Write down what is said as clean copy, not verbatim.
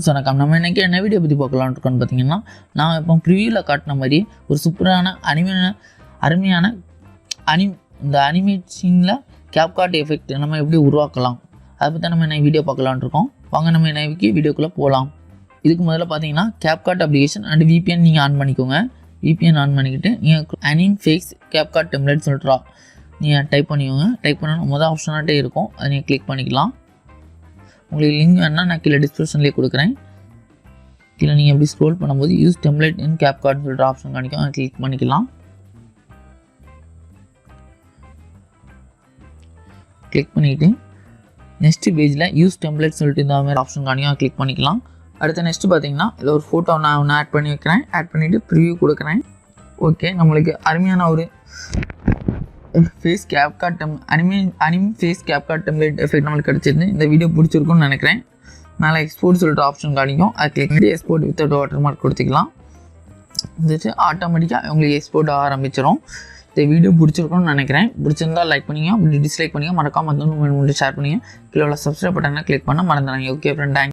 Friends வணக்கம். நம்ம இன்றைக்கி என்ன வீடியோ பற்றி பார்க்கலான்னு இருக்கோன்னு பார்த்தீங்கன்னா, நான் இப்போ ப்ரிவியூவில் காட்டின மாதிரி ஒரு சூப்பரான அருமையான இந்த அனிமேஷனில் CapCut எஃபெக்ட் நம்ம எப்படி உருவாக்கலாம் அதை பற்றி நம்ம என்ன வீடியோ பார்க்கலான்னு இருக்கோம். வாங்க நம்ம இன்னைக்கு வீடியோக்குள்ளே போகலாம். இதுக்கு முதல்ல பார்த்தீங்கன்னா CapCut அப்ளிகேஷன் அண்ட் VPN நீங்கள் ஆன் பண்ணிக்கோங்க. VPN ஆன் பண்ணிக்கிட்டு நீங்கள் அனிம் ஃபேஸ் CapCut டெம்ப்ளேட் சொல்லிட்டு நீங்கள் டைப் பண்ணிக்கோங்க. டைப் பண்ணணும் மொதல் ஆப்ஷனாகிட்டே இருக்கும், அதை நீங்கள் கிளிக் பண்ணிக்கலாம். உங்களுக்கு லிங்க் வேணால் நான் கீழே டிஸ்கிரிப்ஷன்லேயே கொடுக்குறேன். கீழே நீங்கள் எப்படி ஸ்க்ரோல் பண்ணும்போது யூஸ் டெம்ப்ளேட் இன் CapCut சொல்லிட்டு ஆப்ஷன் காணிக்கும், அதை கிளிக் பண்ணிக்கலாம். கிளிக் பண்ணிவிட்டு நெக்ஸ்ட்டு பேஜில் யூஸ் டெம்ப்ளேட் சொல்லிட்டு இந்த மாதிரி ஆப்ஷன் காணிக்கும், அதை கிளிக் பண்ணிக்கலாம். அடுத்த நெக்ஸ்ட்டு பார்த்தீங்கன்னா இதில் ஒரு ஃபோட்டோ நான் ஒன்று ஆட் பண்ணி வைக்கிறேன். ஆட் பண்ணிவிட்டு ப்ரிவ்யூ கொடுக்குறேன். ஓகே, நம்மளுக்கு அருமையான ஒரு face CapCut anime face CapCut template effect நம்மளுக்கு கிடச்சிருந்து. இந்த வீடியோ பிடிச்சிருக்குன்னு நினைக்கிறேன். மேலே எக்ஸ்போர்ட் சொல்லிட்டு ஆப்ஷன் காணிக்கும், அதை கிளிக் பண்ணி எக்ஸ்போர்ட் வித்தவுட் வாட்டர் மார்க் கொடுத்துக்கலாம். வந்துட்டு ஆட்டோமேட்டிக்காக உங்களுக்கு எக்ஸ்போர்ட் ஆரம்பிச்சிடும். இந்த வீடியோ பிடிச்சிருக்குன்னு நினைக்கிறேன். பிடிச்சிருந்தா லைக் பண்ணிங்க, அப்படி டிஸ்லைக் பண்ணிங்க, மறக்காம வந்து ஷேர் பண்ணிங்க. கீழே உள்ள சப்ஸ்கிரைப் பட்டனை கிளிக் பண்ண மறந்துடாங்க. Okay friend, thanks.